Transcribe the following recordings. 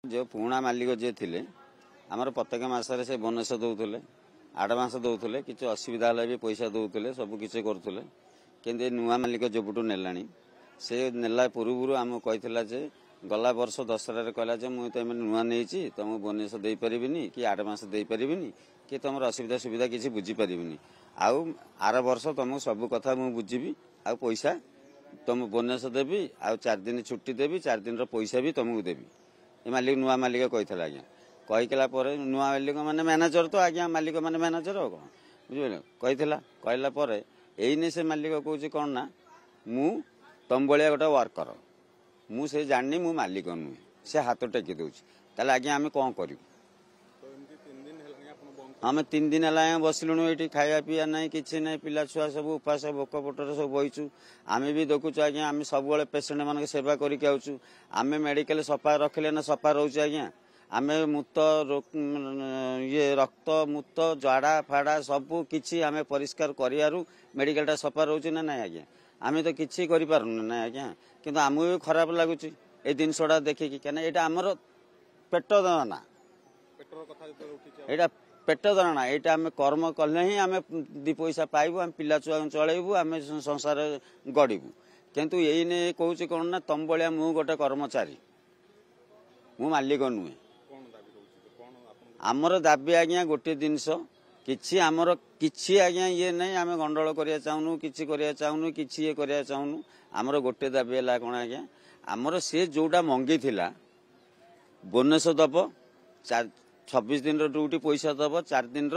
जो पुणा मालिक जी थे आमर प्रत्येक मसरे से बोनस दौले आडभांस दौले कि असुविधा भी पैसा दौले सबकि करुले कि नुआ मालिक जबुटू नेला से नेला पूर्व आम कही गला वर्ष दशहरा कहला मुझे नुआ नहीं तुम बोनस दे पारिनी कि आडभांस दे पारिनी कि तुम असुविधा सुविधा किसी बुझीपारि आउ आर वर्ष तुमको सब कथा मुझे बुझी आ पैसा तुम बोनस देवी आ 4 दिन छुट्टी देवी 4 दिन पैसा भी तुमको देवी ये मालिक नुआ मालिक कही आज्ञा कहीकला नुआ मालिक माने मैनेजर तो आज्ञा मालिक माने मैनेजर हो कौन बुझे कहला एने से मालिक कौच कौन ना मु तुम भाया गोटे वर्कर मुझे जानी मु मालिक नुहे से हाथ टेकी दूसरी आज्ञा आम कौन करूँ आम 3 दिन है बसलुणु ये खाया पीया ना कि ना पिला छुआ सब उपास भोक पटर सब बहीचु आम भी देखुचु आज्ञा आम सब पेसेंट मान सेवा करके आउचु आम मेडिकल सफा रखिले ना सफा रोचे आज्ञा आम मूत ये रक्त मूत जाड़ा फाड़ा सबू किसी आम परिष्कार करू मेडिकलटा सफा रोचे ना ना आज्ञा आम तो किसी करूँ ना आज्ञा किंतु आमको भी खराब लगुच ये जिनसा देखिकी क्या यहाँ आमर पेट दना यहाँ पेट दरଣା यहाँ आम कर्म कले ही आम 2 पैसा पाइबू आम पिला छुआ चलू आम संसार गड़बू किंतु यही कौच कौन ना तुम भाया मु गोटे कर्मचारी मु मालिक नुहे आमर दाबी आज्ञा गोटे जिनस कि आमर कि आज्ञा ये नहीं आम गंडल करिया चाहूनु किछि करिया चाहूनु किछि ये करिया चाहूनु आमर गोटे दाबी है कौन आज्ञा आमर से जोटा मंगी थिला बोनस दब 26 दिन ड्यूटी पैसा दब 4 दिन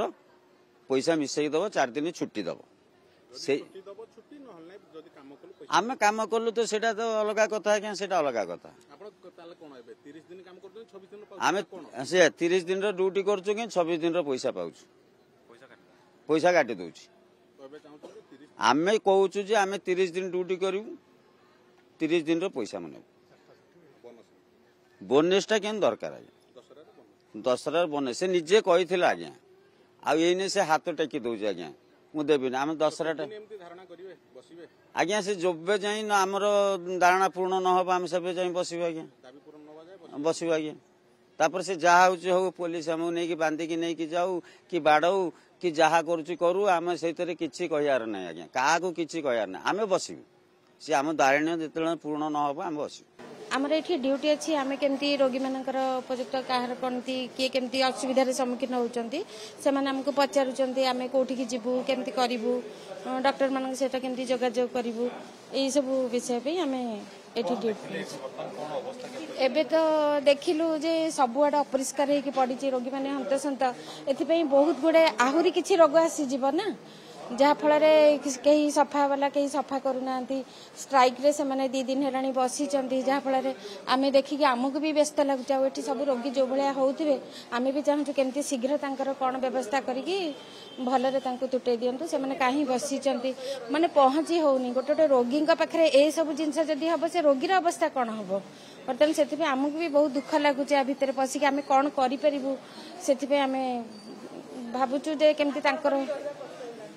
पैसा मिसई दब 4 दिन छुट्टी दब से आम काम कलु तो सेटा तो अलग कथा आज्ञा सेटा अलग कथा आम से 30 दिन ड्यूटी करछु कि 26 दिन पैसा पाउछु पैसा काटी दउछि आम कहूँ जे आम 30 दिन ड्यूटी करू 30 दिन पैसा मन बोनसटा क्या दरकार आज्ञा दशहरा बोनस से निजे कही आज्ञा आईने से हाथ टेकी दौर आज्ञा मुझे देवी आम दशहरा आज्ञा से जब जाए आमर धारणा पूर्ण न हो आम सब जाए बसबू आज्ञा बसबू आज्ञा तापर से जहाँ हो पुलिस आमको नहीं बांधिकी नहीं जाऊ कि बाड़ऊ कि जहाँ करू आम से किसी कहार ना आज्ञा क्या किसी कहार ना आम बसबू सी आम दारिण्य जो पूर्ण न हो आम बसबू आमर ये ड्यूटी अच्छी आम केमती रोगी मानकर उपयुक्त कहार कौनती किए केमती असुविधार सम्मुखीन होती से आमको पचारुंट आम कौटिकी जीवु केमती करूँ डॉक्टर मान सहित केमती जोगाजोग करूँ यही सब विषय पे आम ये ड्यूटी एबे तो देखिलु जे सबुआड़े अपरिष्कार होगी पड़ी रोगी मैंने हंतसंत एथि बहुत गुड़े आहरी किसी रोग आसीज ना जहाँ फल कहीं सफा वाला कहीं सफा करूना स्ट्राइक रे से माने 2 दिन है बसी जहाँ फल आम देखिकी आमको भी व्यस्त लगुच ये सब रोगी जो भाया होते आम भी चाहूँ केमती शीघ्र तांकर कौन व्यवस्था करी भलरे तुटे दिंतु से मैंने कहीं बसी माने पहुँची होनी गोटे गोटे रोगी पाखे ये सब जिनस जदि हम से रोगीर अवस्था कौन हम बर्तमान से आमको भी बहुत दुख लगुच भितर पशिक आम कौन करूँ से आम भावुचु जे केमती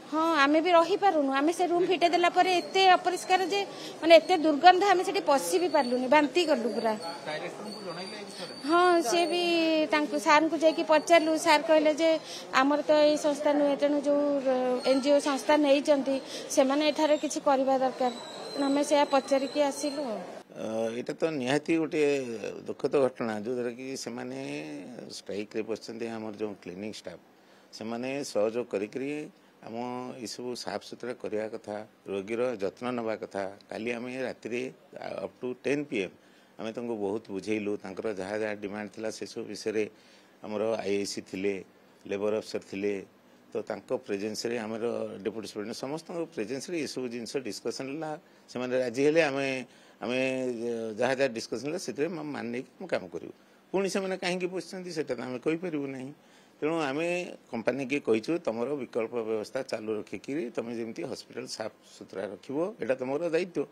हाँ आम भी रही पारुनु आम से रूम फिटे देला परे एते अपरिष्कार जे माने एते दुर्गंध आम से पशि भी पार्लुनी बांती कलु पूरा हाँ सी भी सार को जाकि पचारू सार कहले जे आमर तो ये संस्था नुहे तेणु जो एनजीओ संस्था नहीं से किसी करवा दरकार आम से पचारिकी आसिलु यहाँ तो निहाती गोटे दुखद घटना जो द्वारा कि स्ट्राइक रे बसते आमर जो क्लिनिक स्टाफ से सहयोग करी आम ये सब साफ सुथरा करवा कथा रोगीर जत्न नवा कथा काली आम राति अप टू 10 PM आम तुमको बहुत बुझेलु जहाँ जहाँ डिमांड थिला से सब विषय आमर आईआईसी थिले लेबर अफसर थिले तो तांको प्रेजेंस रे आमर डेप्यूटी सुप्रिटेंडेंट समस्त प्रेजेंस रे ये सब जिनस डिस्कसन से राजी हेले आम आम जहाँ जहाँ डिस्कसन से मान नहीं काम करूँ पुणी से कहीं पोषित से आम कहींपारू ना तेणु आम कंपनी की कहीचु तुम विकल्प व्यवस्था चालू रखिकी तुम जमी हॉस्पिटल साफ सुथरा रखिबो एटा तुम दायित्व।